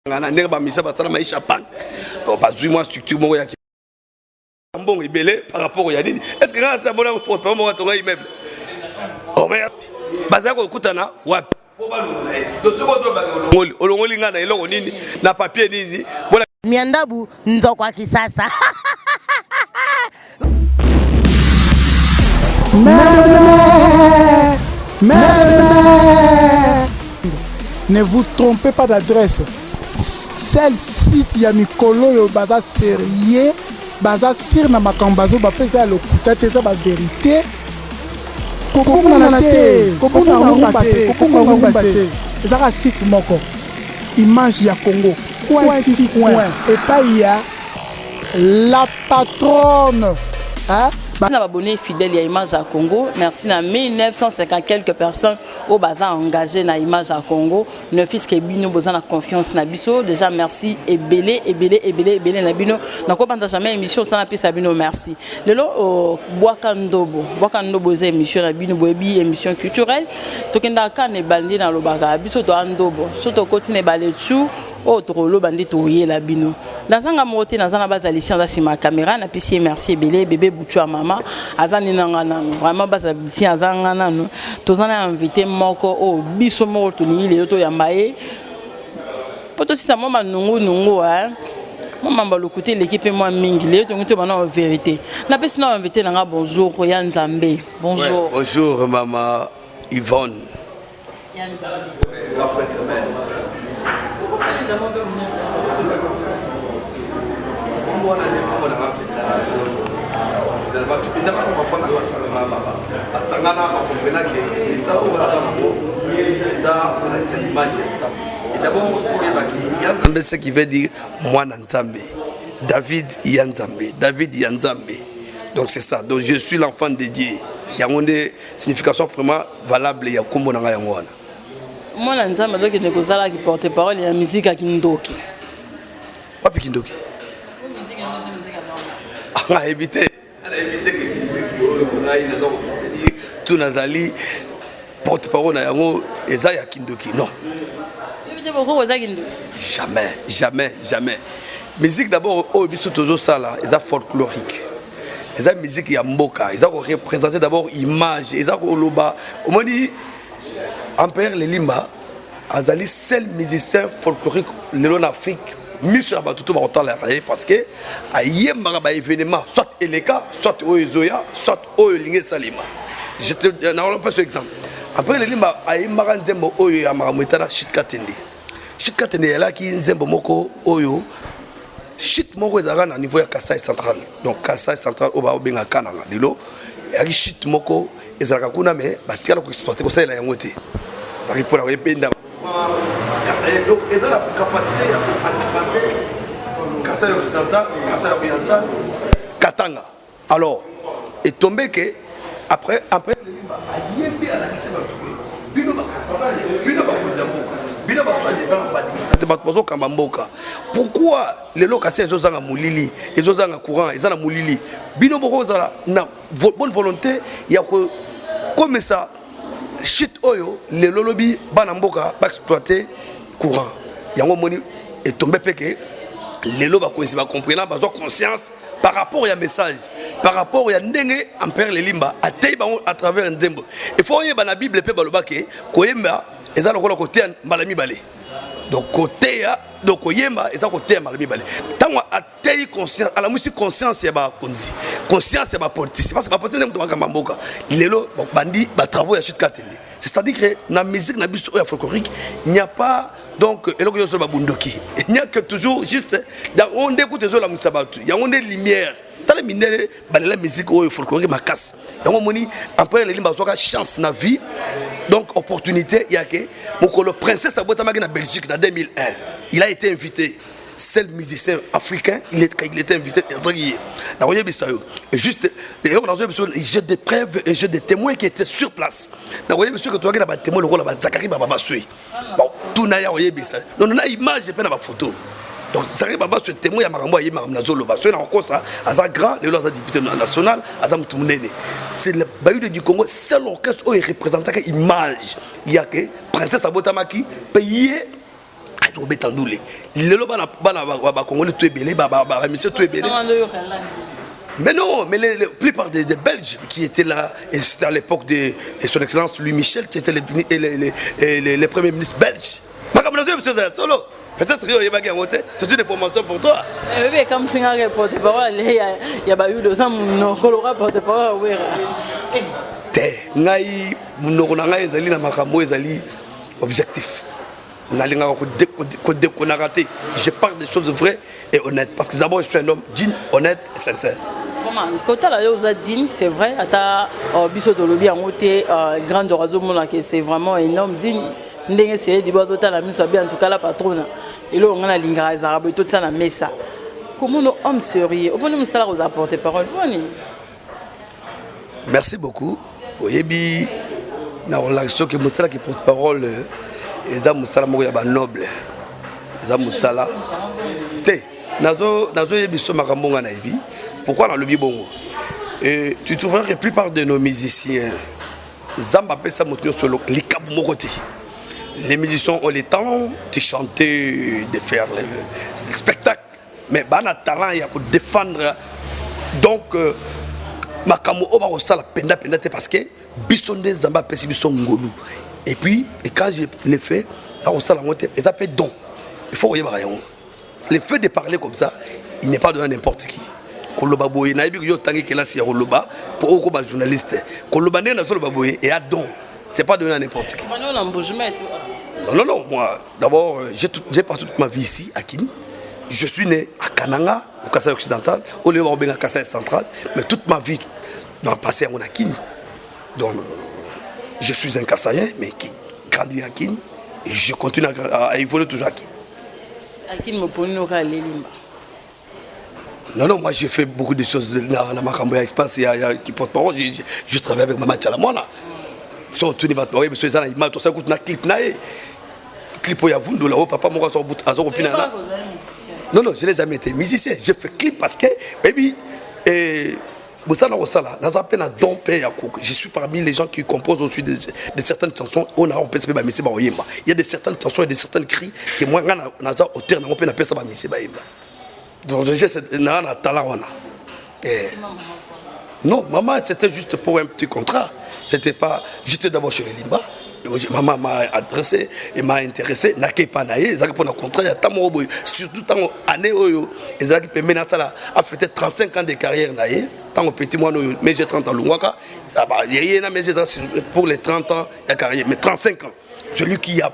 ngana ndenge ba misa ba sala maisha pak bazui moi structure moko ya bon ibelé par rapport ya nini est-ce que ngana ça bona porte pas moko tonga immeuble oh mais baza ko kutana wapi po ba longona donc ce ko to ba olongoli ngana eloko nini na papier nini bona miandabu nzoko kwa kisasa. Ne vous trompez pas d'adresse. Celle-ci, il y a Mikolo, yo baza sérieux, baza sir na makambazo, ba pesa le kutate za ba vérité. Koko na te, koko na rumbate. Ezaka site moko. Image ya Congo. Coin et pas il y a la patronne. Hein? Merci à abonnés fidèles à Image à Congo. Merci à 1950 quelques personnes au bazar engagées dans Image à Congo. Ne fils que bino besoin de confiance na biso. Déjà merci et belé na bino. Donc on partage jamais émission sans appuyer sabino merci. Le lo Boakandobo c'est émission na bino boebi émission culturelle. Tokenda kan e bandi dans le baga biso to andobo. Soto continue baletsu. Autre lo bandi toye la bino. Dans un gamote dans un base alicia dans ma caméra na pisi merci belé bébé boutu à maman azani nangana vraiment base alicia azangana no tozana invité moko o biso moko to ni le to yambaye poto si ça mama nungu hein mama ba lokuté l'équipe moi mingi le to ngito bana en vérité na pisi na invité nanga bonjour ya Nzambe bonjour ouais, bonjour maman Yvonne ya Nzambe ce qui veut dire moi Nzambe. David Yanzambe. David Yanzambe. Donc c'est ça. Donc je suis l'enfant de Dieu. Il y a une signification vraiment valable. Il y a comme on a moi Nzambe donc ne kozala qui porte parole la musique à Kindoki. Papi Kindoki. On a évité que tout Nazali porte-parole na yango eza ya Kindoki. Non. Jamais. Musique d'abord au biso toujours ça là, eza folklorique. Eza musique ya mboka, eza ko représenter d'abord image, eza ko loba. Au moins dit Ampère Lelimba azali seul musicien folklorique en Afrique. Monsieur Abatuto va entendre parce que aïe maraba événement soit Eleka soit Oezoya soit Oelinge Salima. Je te donne pas ce exemple. Après Lelimba aïe maranzembo Oyo ya maramutara Shitkatende. Shitkatende est là qui nzembo moko Oyo. Shit moko ezaka na niveau ya Kasai central. Donc Kasai central oba obenga kananga lilo. Yaki shit moko ezalaka kuna mais batikala ko exploiter ko ça la yango te. Ça arrive pour la rependa. Kasai donc ils ont la capacité à alimenter Kasai occidental, Kasai oriental, Katanga. Alors est tombé que après le Limba a yembi à la Kiseba Toué. Bino ba Kujamboka. Bino ba soi-disant administrateur bato Kamamboka. Pourquoi les locataires ils ont mulili, ils ont un courant, ils ont mulili. Bino boko zala na bonne volonté, il y a comme ça shit oyo les lolobi banamboka ba exploiter courant. Yango moni est tombé péké les loba va comprendre bazo conscience par rapport à message, par rapport à ndenge Ampère Lelimba à travers Nzembo. Il faut y na Bible pe baloba ke koyemba eza lokola côté malami balé. Donc côté donc koyemba eza côté malami balé. Tango atei conscience à la musique conscience ya ba konzi. Conscience ya ba politique parce que ba politique ndeko to mboka. Lelo bandi ba travaux ya chute katende. C'est-à-dire que dans la musique na biso ya folklorique, il n'y a pas donc eloko yo so ba bundoki. Il n'y a que toujours juste dans on écoute zo la musabatu. Il y a on des lumières. Dans les mineurs la musique folklorique ma casse. Donc on moni après les limba soka chance na vie. Donc opportunité il y a que mokolo princesse Abota Magi na Belgique en 2001. Il a été invité. Seul musicien africain, il était invité et juste j'ai des preuves et j'ai des témoins qui étaient sur place. Monsieur que tu as des témoins le rôle Zakari Baba Soui. Bon, tout n'a pas non, on a image et pas la photo. Donc Zakari Baba ce témoin, il y a Marambo et Maramnazolo. Parce que encore ça, à grand, le loi député national, à Zamtoumounene. C'est le Bayou du Congo, seul orchestre où il représente une image. Il y a que Princesse Abota Magi payé ngai tobeta ndule lelo bana congolais tout belé monsieur tout belé. Mais non, mais la plupart des Belges qui étaient là, et c'était à l'époque de son excellence Louis Michel, qui étaient les premiers ministres belges. Peut-être que c'est une information pour toi. Oui, comme si un porte-parole, il y a eu 2 ans, mon colora porte-parole. Ngai munokona ezali na makambo ezali objectif. Nalinga ko raté. Je parle des choses vraies et honnêtes parce que d'abord je suis un homme digne, honnête et sincère. Quand tu as digne, c'est vrai, à biso de lobby en côté grande oiseau mon que c'est vraiment un homme digne. Ndenge c'est di bozo ta la miso bien en tout cas la patronne. Et là on a linga arabe tout ça na mesa. Comment nos hommes sérieux, on peut nous ça aux apporter parole. Merci beaucoup. Oyebi na relation que Moussala qui porte parole eza Moussala moko ya ba noble. Eza Moussala. Té nazo yebi so makambo nga na yebi. Pourquoi dans le bibongo? Et tu trouveras que la plupart de nos musiciens Zamba pesa moto sur le likabu mokote. Les musiciens ont le temps de chanter, de faire les spectacles. Mais bana talent il y a pour défendre donc makambo oba osala penda parce que bisonde Zamba pesa bison ngolu. Et puis quand je l'ai fait là osala moté et ça fait don. Il faut voyer rien. Le fait de parler comme ça, il n'est pas donné à n'importe qui. Koloba boye na yebi yo tangi kelasi ya koloba pour oko ba journaliste. Koloba ne na zo boye et a don. C'est pas donné à n'importe qui. Non, moi d'abord j'ai passé toute ma vie ici à Kin. Je suis né à Kananga, au Kasaï occidental, au lieu de Kasaï central, mais toute ma vie dans le passé à Kin. Donc je suis un Kasaïen mais qui grandit à Kin et je continue à évoluer toujours à Kin. À Kin me poni no ka lelimba. Non, moi j'ai fait beaucoup de choses dans ma campagne espace qui porte parole. Je travaille avec Maman Tchalamwana. Sur tout niveau, oui, monsieur Zana, il m'a tout ça coûte na clip naé. Clip ya vundu là, papa moi sur bout azor opina. Non, je n'ai jamais été musicien. Je fais clip parce que baby Bosana Rosala, n'a pas peine à domper ya cook. Je suis parmi les gens qui composent aussi de certaines chansons. On a repensé ba misi ba oyemba. Il y a de certaines chansons et de certains cris que moi na auteur na peine à penser ba misi ba oyemba. Donc j'ai un talent. Non, maman, c'était juste pour un petit contrat. C'était pas. J'étais d'abord chez les Limba. Maman m'a adressé et m'a intéressé. N'a pas naïe. Ils ont pour un contrat. Il y a tant de surtout tant d'années où ils ont pu mener ça a fait 35 ans de carrière naïe. Tant au petit mois, mais j'ai 30 ans. Lungwaka. Il y a mais pour les 30 ans de carrière. Mais 35 ans. Celui qui a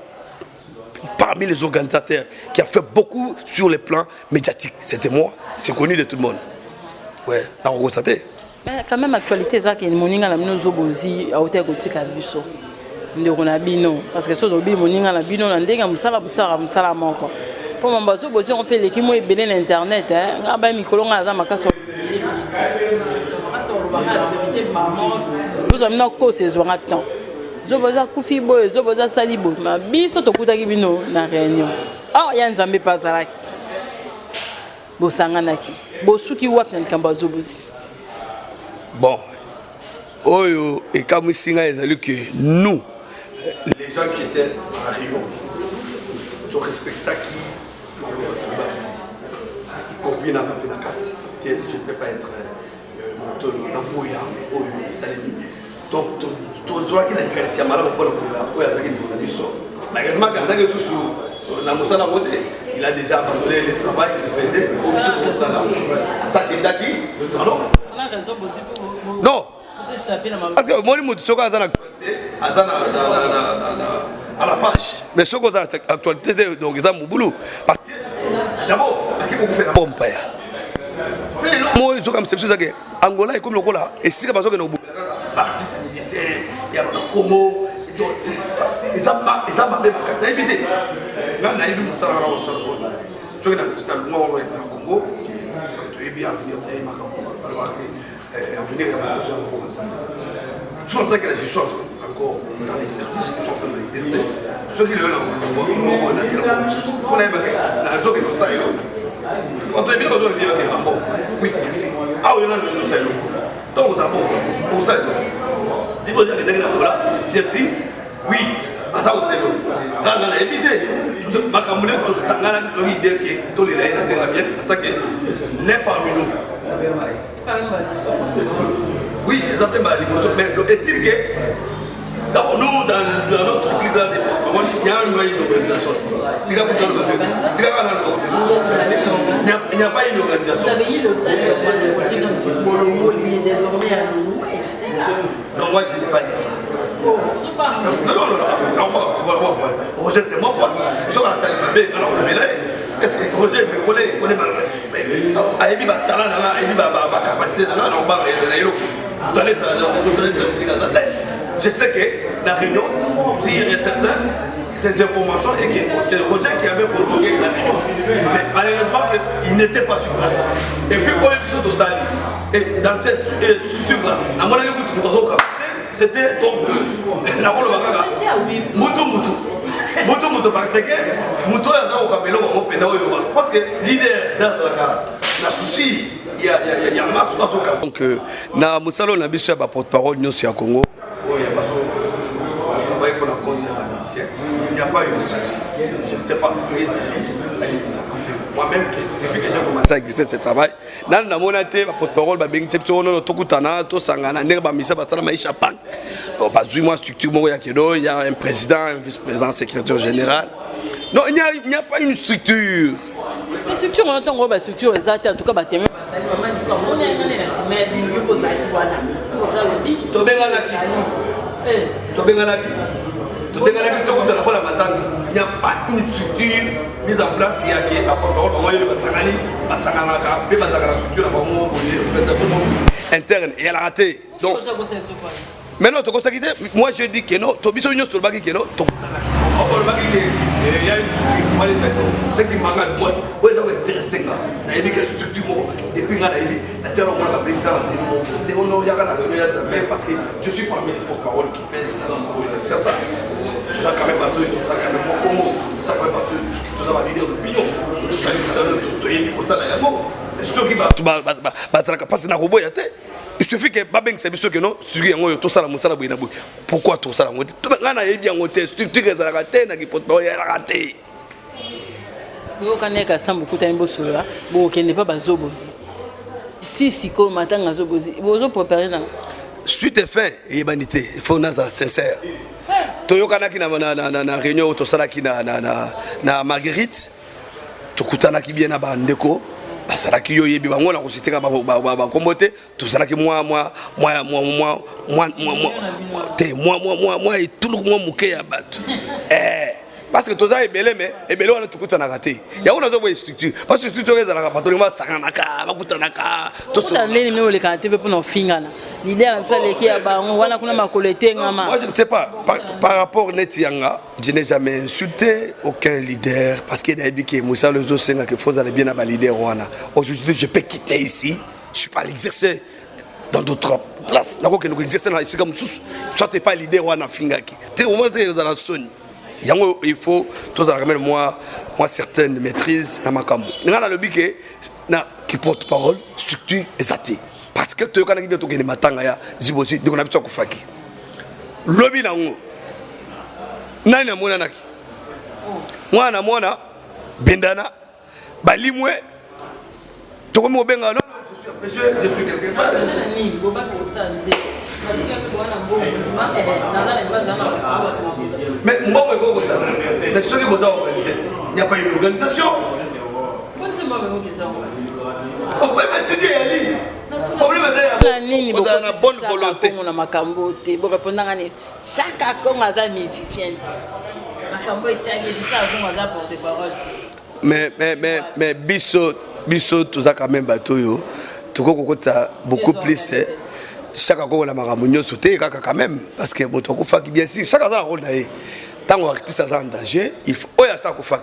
parmi les organisateurs qui a fait beaucoup sur le plan médiatique. C'était moi, c'est connu de tout le monde. Ouais, dans le Rosate. Mais quand même, l'actualité, c'est que Moninga n'a pas bozi à hauteur gothique à Bisso. Parce que ce que Moninga n'a pas dit, Moussala manque. Pour mon bateau, on peut l'équipe et belé l'internet. Vous avez une cause, c'est temps. Zoboza kufi boy, zoboza salibo. Ma biso to kutaki bino na réunion. Ah, ya nzambe pazalaki. Bosanganaki. Bosuki wapi na kamba zobozi. Bon. Oyo et comme singa ezali que nous les gens qui étaient à Rio to respecta qui maloba to bati. Y compris na parce que je ne peux pas être moto na boya oyo isalemi. Donc, tout le monde qui a dit que c'est un malade pour il a déjà abandonné le travail qu'il faisait pour non, parce que moi, je suis à la page. Mais ce qu'on a actualité, donc ils ont mon boulot. Parce que d'abord, à qui vous faites la pompe? Moi, je suis comme c'est que Angola est comme le Cola. Et si vous avez un artiste musicien, il y a un Congo, ils ont ma carte d'invité. Là, on a eu ça au Sorbo. Ceux qui ont le Congo, tu es bien venu au Taïma, alors à venir à tout ça. Ils sont en train de je suis encore dans les services qui sont en train d'exercer. Ceux qui veulent avoir il faut aller la zone qui nous saille. On doit bien vivre avec un bon. Oui, merci. Ah, on a le saille. Donc, vous avez bon saille. Si vous avez des gens là, bien sûr, oui, à ça, vous savez. Quand on a évité, makamune to tangana to idée que to les là bien attaquer l'un parmi nous. Oui, ils appellent ma liboso, mais est-il que d'abord nous dans notre clique là il y a une organisation. Il n'y a pas une organisation. Vous avez eu le temps de Bolongo lié désormais à nous. Non, moi je n'ai pas dit ça. Non, Roger c'est moi quoi. Sur la salle alors on est là. Est-ce que Roger me connaît Aïbi va talent là, Aïbi va capacité là, on va aller ça. Je sais que la réunion, s'il y a certaines ces informations et que c'est Roger qui avait convoqué la réunion. Mais malheureusement il n'était pas sur place. Et puis on est sur Sali. Et dans cette structure là, à mon avis, c'était donc la rôle Mutu parce que Mutu parce que leader dans la souci il y a masse donc na musalo na biso ba porte-parole nyonso ya Congo il n'y a pas une structure. Je ne sais pas sur les amis. Moi-même, depuis que j'ai commencé à exercer ce travail, dans la monnaie, ma porte-parole, ma bénédiction, non, tout kutana, tout sangana, nerba misa, basala maïcha pak. Parce que moi, structure, il y a un président, un vice-président, secrétaire général. Non, il n'y a pas une structure. La structure, on entend une structure exacte, en tout cas, bâtiment. Il n'y a pas une structure mise en place il y a qui interne et elle a raté. Donc, maintenant, moi je dis que non, il y a une structure. Ce qui m'engage, moi, c'est intéressant. Il y a une structure depuis parce que je suis parmi les porte-parole qui pèsent c'est ça. Tout ça quand même bateau, tout ça quand même comment, tout ça quand même bateau, tout ça va leader d'opinion, tout ça c'est sûr qui va parce que na robot ya té. Il suffit que Babeng c'est sûr que non, structure tout ça la musala boina boy. Pourquoi tout ça la ngote? Tout ngana yebi ngote structure ezala raté na ki porte-parole ya raté. Bo kaneka stambo kuta mboso là, bo kende pas bazobozi. Ti siko matanga zobozi. Bozo préparer na suite et fin et banité, il faut être sincère. Toyokana ki na réunion to sala ki na Marguerite, to kutana ki bien na bandeko, basala ki yo yebi bango na ko siteka ba kombote, to sala ki moi et tout le monde muke ya batu. Parce que tout ça est belé mais et belé on a tout coûté na raté. Il y a une autre structure parce que structure est la patron ma sanganaka ba kutanaka to ça les numéros les quantités pour nos fingana. L'idée là ça les qui a ba on wana kuna ma collecter ngama. Moi je ne sais pas par rapport netianga, je n'ai jamais insulté aucun leader parce qu'il y a des qui Moussa le Zosenga que faut aller bien à leader wana. Aujourd'hui je peux quitter ici, je suis pas l'exercer dans d'autres places. Nako que nous exercer ici comme sous soit pas leader wana fingaki. Tu au moins dans la zone. Il faut tous ramèner moi certaines maîtrises dans ma cam. Ngana le biké na qui porte parole structure exacte parce que tu kana kibeto kene matanga ya zibosi donc na bitso ko faki. Lobi na ngo. Nani amona naki. Mwana mwana bendana balimwe to ko mo benga non je suis quelque part. Mais moi, mais ceux qui vous ont organisé, il n'y a pas une organisation. Vous avez la bonne volonté. Chaque Congo a musicien. Mais biso tout ça quand même bateau tout beaucoup plus chaque fois on a marre sauter quand même parce que bon tout fait bien sûr chaque fois rôle naé tant on artiste en danger il faut oya ça ko fait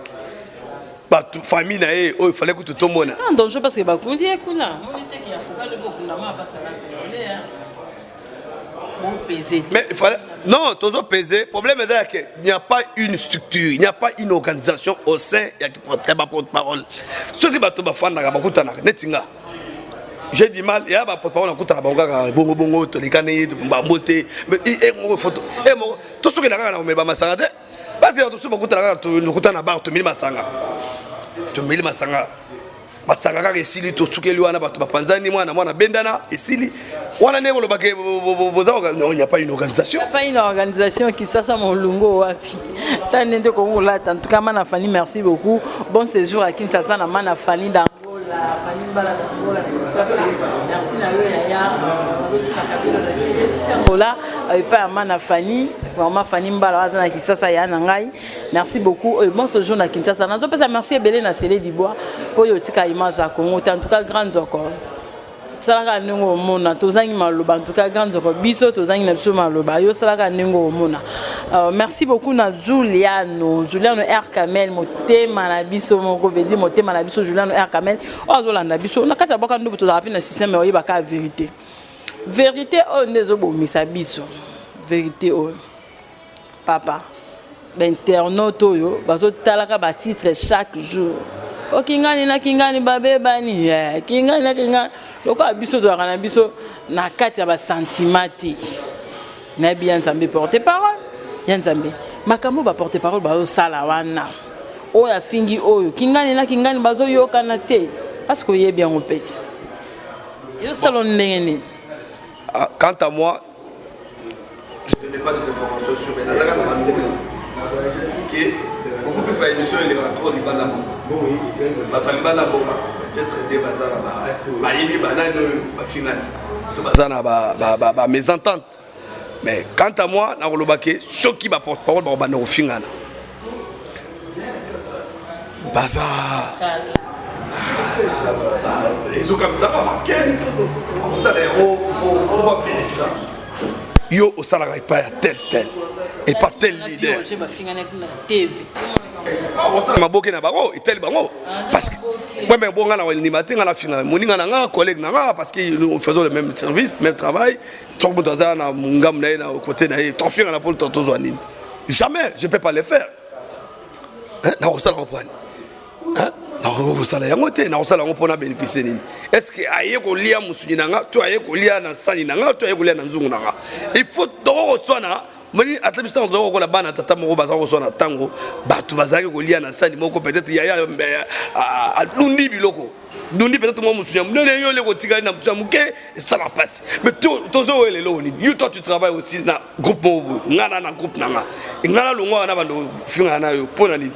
ba famille naé il fallait que tout le monde en danger parce que ba ko dit kuna on était qui a faut le beaucoup na parce que là bon peser mais il fallait non toujours peser problème est que il n'y a pas une structure il n'y a pas une organisation au sein il y a qui porte-parole ceux qui ba to ba fanda ba kutana netinga. J'ai du mal, il y a des porte-parole qui ont été bongo, tous les canets, bamboté, mais photo. Tout ce qui est là, on met ma santé. parce que tout bakutana na bar to mili masanga masanga kaka esili tosukeli wana bato bapanzani mwana bendana esili wana ndeko lobake bozaoka non, il n'y a pas une organisation. Il n'y a pas une organisation qui s'assame au lungo wapi. Tandende komulata en tout cas mana Fani merci beaucoup. Bon séjour à Kinshasa na mana Fani d'Angola, Fani bala d'Angola. Merci na yo yaya. Angola pas mana Fani, vraiment Fani mbala azana Kinshasa ya na ngai. Merci beaucoup. Bon séjour na Kinshasa. Nazo pesa merci Ebele na Sele Dibois pour yo tika image à Congo. En tout cas grande encore. Salaka nengo mona tozangi maloba en tout cas grande zoko biso tozangi na biso maloba yo salaka nengo mona merci beaucoup na Juliano R Kamel motema na biso moko vedi motema na biso Juliano R Kamel ozolanda biso na kati ya boka ndubu tozala na système oyeba ka vérité o ndezo bomisa biso vérité o papa l'internaute oyo bazo talaka ba titre chaque jour o kingani babe bani kingani loko abiso to kana biso na kati ya ba sentimenti na bien Nzambe porte parole ya Nzambe makambo ba porte parole ba sala wana o ya fingi oyo kingani bazo yokana te parce que yé bien opeti yo salon ndengeni. Quant à moi, je n'ai pas des informations sur mais nazaka na bandeko parce que beaucoup plus ba émission il y a trop libana moko ba talibana moko peut-être des bazara ba yimi banane ba finale to bazana ba mésentente mais quant à moi na kolobake choki ba porte parole ba bana ofingana bazar les autres comme ça parce que on ça on va bénéficier yo au salaire pas tel et pas tel leader maboke na bango itel bango parce que moi mais bon ngana ni matin ngana finale moninga na nga collègue na nga parce que nous faisons le même service même travail tout le monde a na ngam na na côté na ton fils na pour ton zoanine jamais je peux pas le faire na osala comprendre hein na osala yango te na osala ngo pona bénéficier nini est-ce que aye ko lia musuni na nga to aye ko lia na sani na nga to aye ko lia na nzungu na nga il faut to sona moni atlebista ndo ko la bana tata moko baza ko sona tango batu bazaki ko lia na sani moko peut-être yaya a lundi biloko dundi peut-être moi musuni mnene yo le ko tikali na mtsamuke ça la passe mais tozo ele lo ni you toi tu travailles aussi na groupe mo ngana na groupe na nga ngana longo na bando finga na yo pona ni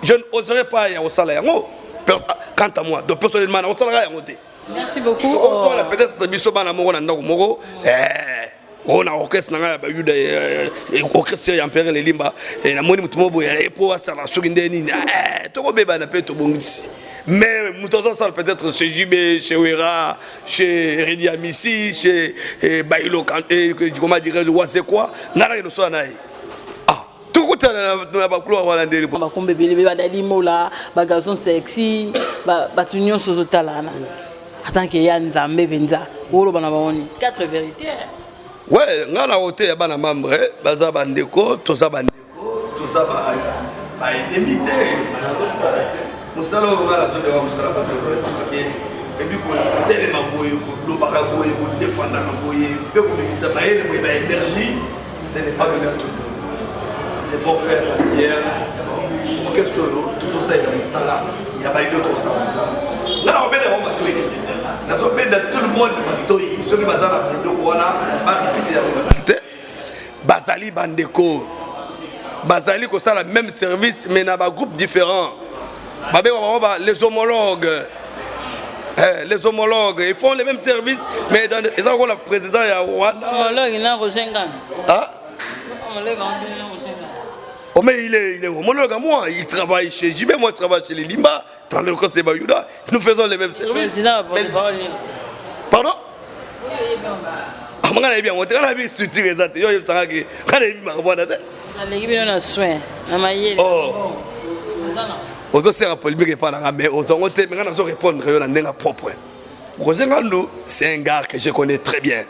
je n'oserais pas y au salaire quant à moi donc personnellement au salaire merci beaucoup on a peut-être biso bana moko na ndako moko on a orchestre na ba yuda orchestre ya Impérial Limba na moni mutumobo ya epo asala soki ndeni to ko beba na pe to bongisi mais mutozo ça peut-être chez JB chez Wera chez Redi Amissi chez Bailo Kanté comment dirais-je c'est quoi ngana no so na tout côté na ba couloir wala ndeli ba kombe bele ba dali mola ba garçon sexy ba tunyon sozo talana attends que ya Nzambe benza olo bana baoni quatre vérités. Ouais, ngana hotel ya bana membre baza bandeko toza bandeko toza ba limité musala ngala zo de wa musala ba parce que et puis ko tellement boye ko lobaka boye ko défendre ka boye pe ko bimisa ba ele boye ba énergie ce n'est pas donné à tout le monde. Nous devons faire la bière d'abord pour quelque chose toujours ça il musala il y a pas d'autre ça là on met les bombes toi na so benda tout le monde bato ceux qui bazala ndoko wana ba rifiter bazali bandeko bazali ko ça la même service mais na ba groupe différent babé les homologues les homologues ils font les mêmes services mais dans ils ont la président ya Rwanda homologue na Rosenga homologue oh mais il est homologue à moi il travaille chez JB moi je travaille chez les Limba dans le coste de Bayuda nous faisons les mêmes services pardon on a bien on a bien structuré ça yo ça que quand il m'a répondre l'équipe na soin na mayele aux autres polémique pas dans mais aux autres mais quand on répondre na ndenga propre Rosenga Ndou c'est un gars que je connais très bien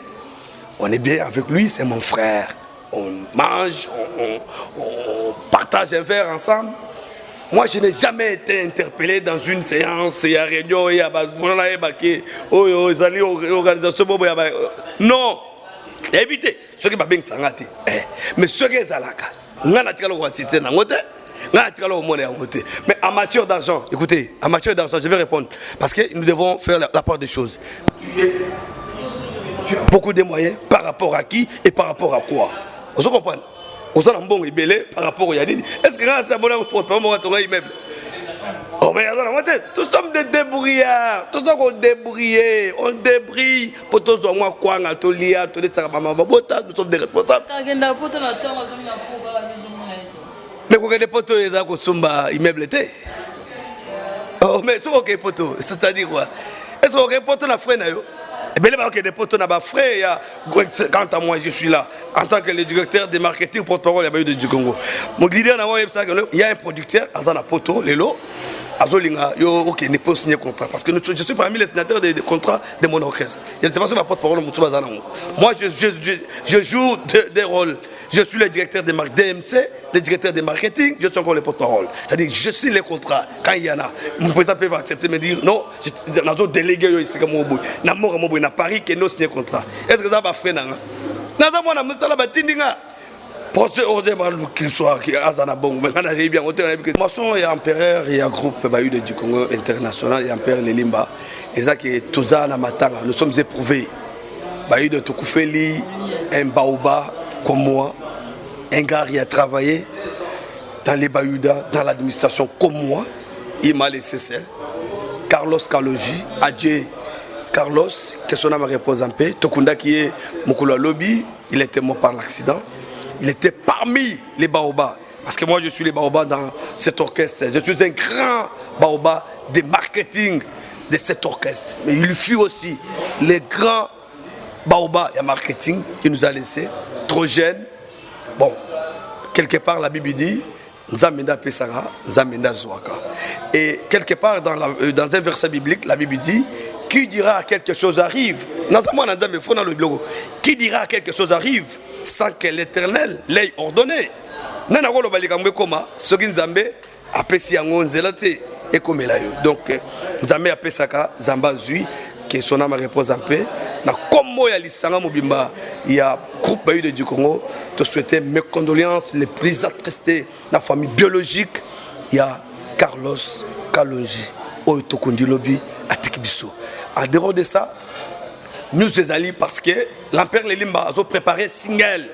on est bien avec lui c'est mon frère on mange on partage un verre ensemble. Moi, je n'ai jamais été interpellé dans une séance, il y a réunion, il y a organisation. Non, évitez. Ce qui m'a bien sangate. Mais ce qui est zalaka, ngana tikalo ko assister na ngote ngana tikalo mo na ngote. Mais en matière d'argent, écoutez, en matière d'argent, je vais répondre parce que nous devons faire la part des choses. Tu as beaucoup de moyens par rapport à qui et par rapport à quoi? Vous comprenez? Vous avez un bon ibélé par rapport à Yadini. Est-ce que grâce à mon porte-parole, on a un immeuble? Oh, mais nous sommes des débrouillards. Tous sommes débrouillés. On débrouille. Pour tous, on a quoi? On a tout lié. Nous sommes des responsables. Mais quand les poteaux, ils ont un immeuble. Oh, mais c'est ok, poteau. C'est-à-dire quoi? Est-ce que les poteaux ont frère? Eh bien, les poteaux n'ont pas frère. Quant à moi, je suis là. En tant que le directeur de marketing porte-parole du Congo. Mon leader, il y a un producteur, Azana Poto, Lelo. Azolinga, ok, n'est pas signé contrat. Parce que je suis parmi les signataires des contrats de mon orchestre. Je ne sais pas si ma porte-parole moi, je joue des rôles. Je suis le directeur de DMC, le directeur de marketing, je suis encore le porte-parole. C'est-à-dire, je signe les contrats quand il y en a. Mon président peut accepter de me dire non, je suis délégué ici comme Moboui. Je suis à Paris qui n'a signé contrat. Est-ce que ça va faire? Je suis qu'il soit il y a empereur, il y a groupe Bayuda du Congo international, il y a empereur Lelimba. Et ça qui est tout ça na matanga, nous sommes éprouvés. Bayuda Tokoufeli, un baoba comme moi, un gars qui a travaillé dans les Bayuda, dans l'administration comme moi, il m'a laissé seul. Carlos Kalonji, adieu Carlos, que son âme repose en paix. Tokunda qui est Mukula Lobby, il était mort par l'accident. Il était parmi les baobas. Parce que moi, je suis les baobas dans cet orchestre. Je suis un grand baobas de marketing de cet orchestre. Mais il fut aussi les grands baobas et marketing qu'il nous a laissé. Trop jeune. Bon, quelque part, la Bible dit Nzamenda Pesara, Nzamenda Zouaka. Et quelque part, dans un verset biblique, la Bible dit qui dira quelque chose arrive. Qui dira quelque chose arrive sans que l'Éternel l'ait ordonné. Nana ko loba likambe koma soki Nzambe apesi yango nzela te ekomela yo. Donc Nzambe apesaka Zamba zui que son âme repose en paix. Na kombo ya lisanga mobimba ya groupe Bayuda du Congo te souhaiter mes condoléances les plus attristées la famille biologique ya Carlos Kalonji oyo tokundi lobi atekibiso. En dehors de ça, nous les alliés parce que l'empereur Lelimba a préparé single.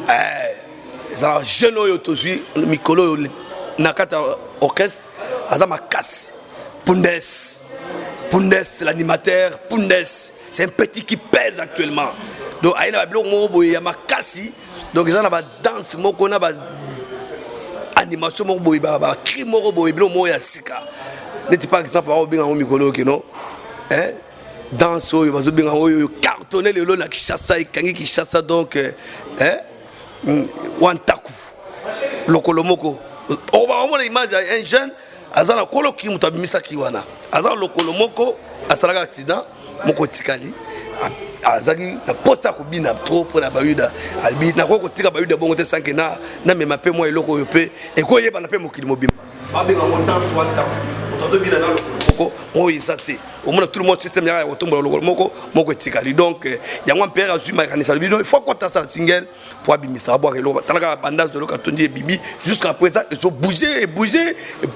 Les jeunes aujourd'hui, Mikolo Nakata orchestre, Azama Kass, Pundes, l'animateur, Pundes, c'est un petit qui pèse actuellement. Donc il y a ma Kassi, donc ils ont la danse, mokona ba animation moko ba cri moko boy bilo mo ya sika. N'était pas exemple par obinga Mikolo que non. Dans ce cartonné le lot la Kishasa et Kangi Kishasa donc Wantaku Lokolomoko. On va voir l'image un jeune Azana Kolo qui m'a mis ça qui wana. Azana Lokolomoko Asalaga accident Moko Tikali Azagi na posta kubina trop pour la Bayuda albi na ko tika Bayuda bongo te sankena na me mape moi eloko yope e ko yeba na pe mokili mobimba. Babe ba montant Wantaku. Otozo bina na Lokoko o isate. Au moins tout le monde système ya otombo moko moko tikali donc yango père azui makanisa bino il faut qu'on tasse la single pour abimisa boire lo talaka banda zolo katondi bibi jusqu'à présent ils ont bougé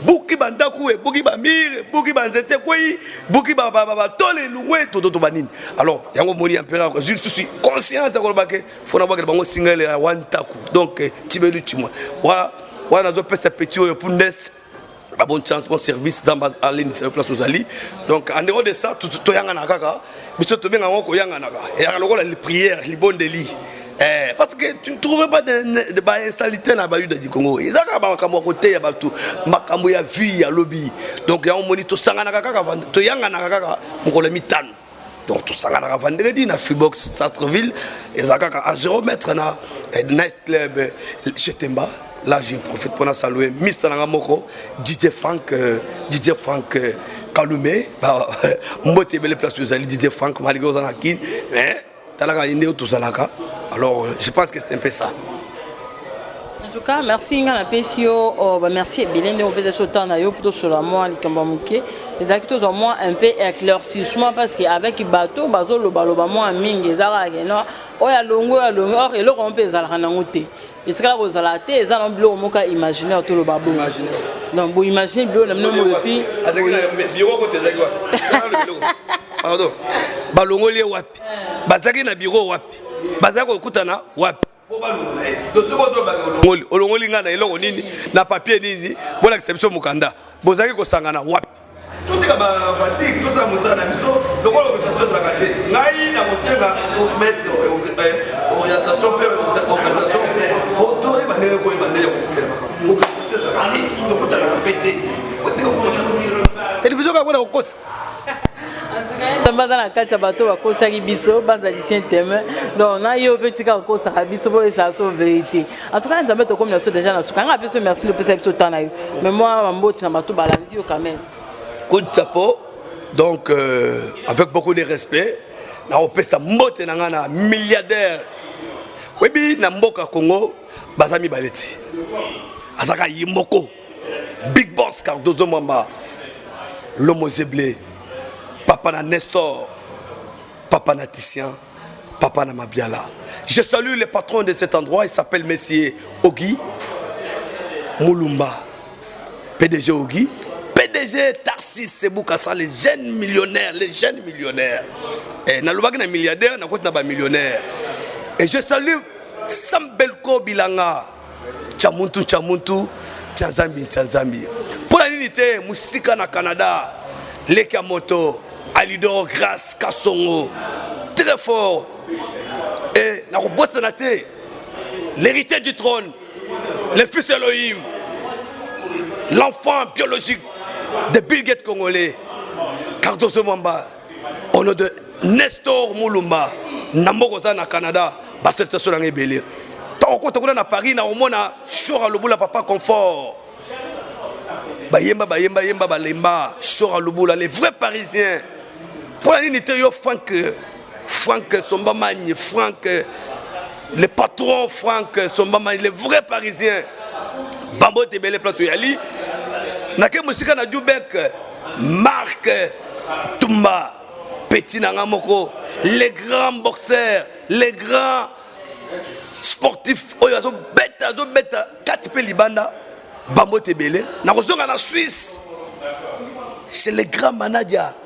buki bandaku et buki bamir buki banzete koi buki ba tole lungwe toto banini alors yango moni empereur je suis conscient de ko bake faut na boire bango single ya Wantaku donc tibelu timwa wa nazo pesa petit pour Ness. Bonne chance, bon service, Zamba Aline, c'est place aux alliés. Donc, en dehors de ça, tout yanga nakaka, biso to bien ngoko yanga naka. Et alors les prières, les bonnes délits. Parce que tu ne trouves pas de installité na Bayuda du Congo. Ils ont ba makambo côté ya batu, makambo ya vie ya lobby. Donc ya on moni to sanga nakaka, to yanga nakaka, ngolo mitano. Donc tout ça na vendredi na Freebox Centreville, et zakaka à 0 mètre na night club Chetemba. Là, je profite pour saluer Mr. Nangamoko, DJ Frank Kaloumé, Mbote Belle Place DJ Frank Maligo Zanakin, alors je pense que c'est un peu ça. En tout cas, merci Ngana Pesio, merci Belende on faisait ce temps na yo plutôt sur la moi likambamuke et d'actos au moins un peu éclaircissement parce qu'avec bateau bazo lo baloba moi mingi zara no oya longo or et le rompe zala na ngote et c'est là vous allez té ça non bilo moka imaginaire tout le babo Imaginaire. non bon imagine bilo na no mo puis bureau ko te zaki wapi pardon balongoli wapi bazaki na bureau wapi bazaki ko kutana wapi po balongola donc ce ko to ba olongoli ngana eloko nini na papier nini bona exception mukanda bozaki ko sangana wapi tout est ba vatique tout ça musana biso lokolo ko ça la kate ngai na kosenga ko mettre orientation pe organisation pour to ba ne ko ba ne ko kumela makamo ko ça kate to kutana ka pété télévision ka bona ko kosa dans la carte bateau va consacrer biso bazalicien thème donc na yo petit ka consacrer biso pour ça son vérité en tout cas nous avons comme nous déjà na sukanga biso merci le plus biso temps na yo mais moi mboti na bateau balanzi yo quand même coup de chapeau donc avec beaucoup de respect na opesa mbote na ngana milliardaire webi na mboka Congo bazami baleti azaka yimoko big boss Cardozo Mwamba l'homme zeblé papa na Nestor, papa na Titien, papa na Mabiala. Je salue le patron de cet endroit, il s'appelle Messier Ogi Moulumba, PDG Ogi, PDG Tarsis Sebukasa, les jeunes millionnaires, Et na na milliardaire, na côté na millionnaire. Et je salue Sambelko Bilanga, Chamuntu, Tchazambi. Pour la unité, Moussika na Canada, Lekamoto, Alidor, Grasse, Kassongo, très fort. Et l'héritier du trône, le fils Elohim, l'enfant biologique de Bill Gates congolais, Cardozo Mwamba, au nom de Nestor Moulumba, Namogoza na Canada, Basset Solange Belé. Tant qu'on est à Paris, na omona Chora Lobula Papa Confort. Bayemba, Balemba, Chora Lobula, les vrais Parisiens. Pour la unité, Franck Sombamagne, Franck, le patron Franck Sombamagne, les vrais Parisiens. Bambo Tebele Plateau Yali. Nake Moussika na Djoubek, Marc Toumba, Petit Nangamoko, les grands boxeurs, les grands sportifs. Oyazo beta, Katipe Libanda, Bambo Tebele. Nakosonga na Suisse, chez les grands managers.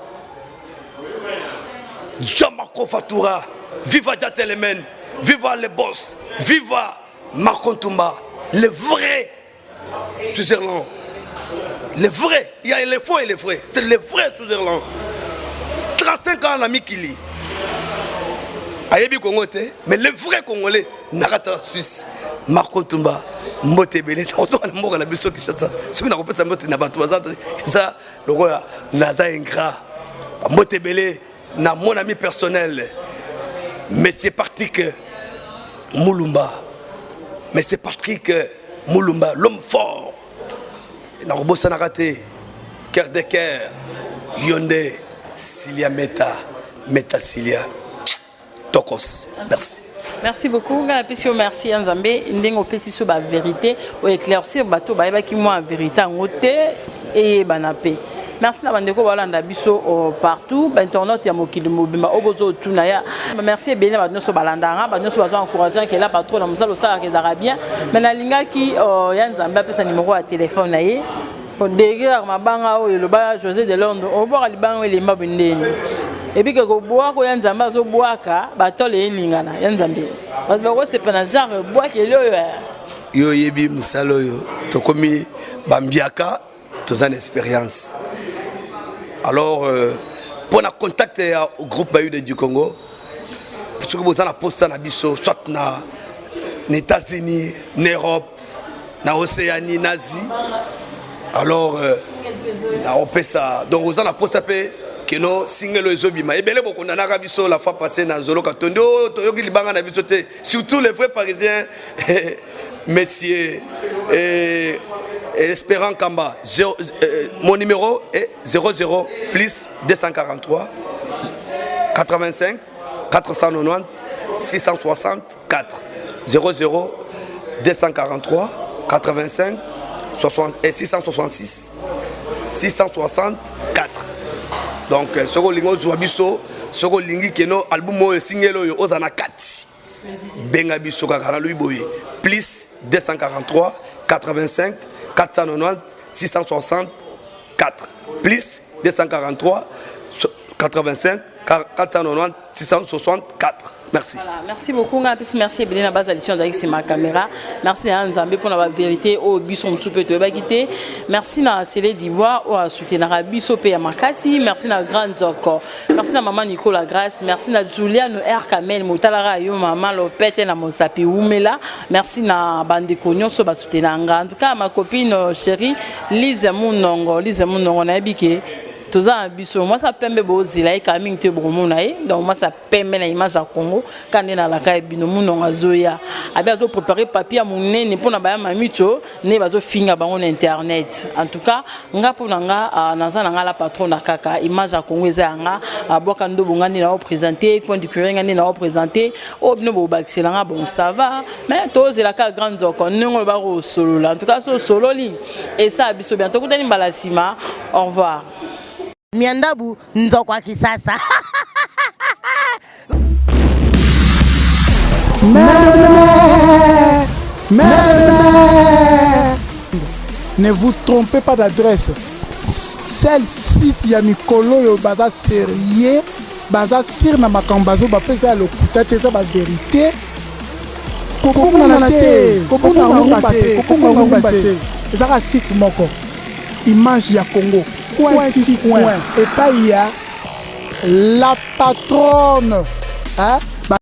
Jean-Marco Fatoura, viva Diatelemen, viva les boss, viva Marco Toumba, les vrais Suzerland. Les vrais, il y a les faux et les vrais, c'est les vrais Suzerland. 35 ans en ami Kili. Ayebi Congo, mais les vrais Congolais, Narata Suisse, Marco Toumba, Motebele, on a un mot à la biso qui chante. Ce qu'on a compris, c'est Moté Nabatouaza, ça, le roi Naza Ingra, Motebele. Na mon ami personnel, Monsieur Patrick Moulumba, Monsieur Patrick Moulumba, l'homme fort. Na robo sanarate, cœur de cœur, Yonde, Cilia Meta Cilia, Tokos. Merci. Merci beaucoup. Merci Nzambe. Ndingo pesi sur la vérité, ou éclaircir bateau ba ki moi vérité en côté et banapé. Merci na bandeko balanda biso partout internaute ya mokili mobimba obozo tunaya. Merci bien ba noso balanda ba noso bazo encourager que là patron na musalo ça que arabien mais na linga ki ya Nzambe pesa numéro à téléphone na ye pour derrière mabanga o le ba José de Londres o bo alibango le mabundeni. Et puis que bois ko ya Nzambe zo boaka batole eningana ya Nzambe. Parce que c'est pas un genre bois qui yo yebi musalo yo tokomi bambiaka tozan expérience. Alors, pour un contact au groupe Bayou du Congo, parce que vous avez un poste en Abisso, soit dans les États-Unis, en Europe, en Océanie, en Asie. Alors, on fait ça. Donc, vous avez un poste que nous signons les obima. Et bien, on a Abisso la fois passée dans Zolo Katondo, Toyoki Libanga Abisso, surtout les vrais Parisiens, messieurs. Espérant Kamba, mon numéro est 00 plus 243 85 490 664 00 243 85 666 664. Donc ce que lingo zuabiso ce que lingi keno album signé lo yo ozana 4 benga biso kaka na lui boye plus 243 85 490 664 plus 243 85 490 664. Merci. Voilà, merci beaucoup. Merci Ebele na base addition avec ma caméra. Merci à Nzambe pour la vérité au bison soupete bakité. Merci na Célé d'Ivoire au soutenir Biso pe Makasi. Merci na Grande Zoko. Merci na maman Nicolas Grace. Merci na Juliano R Kamel Motalara yo maman Lopete na Mosapi Umela. Merci na bande konyo so ba soutenir nga. En tout cas ma copine chérie Lise Munongo na bike. Moi ça pembe bozila kaming te bromonae donc moi ça pembe na image à Congo quand na la ka bino munonga zoya abia zo préparer papier à monene pour na ba mamicho ne bazo finga bango na internet en tout cas nga pour nga naza nga la patron kaka image à Congo za nga aboka ndo bongani na présenter point du curé ngani na présenter o bino bo baxela nga bon ça va mais tozela ka grande zoko nengo ba ro solo là en tout cas so solo li et ça biso bientôt kutani balasima au revoir. Miandabu nzokwa kisasa. Ne vous trompez pas d'adresse. Celle site ya mikolo yo baza sérieux, baza sir na makambazo ba pesa le kutate za ba vérité. Kokonga na te, kokonga ngate. Ezaka site moko. Image ya Congo. Et pas il y a la patronne, hein?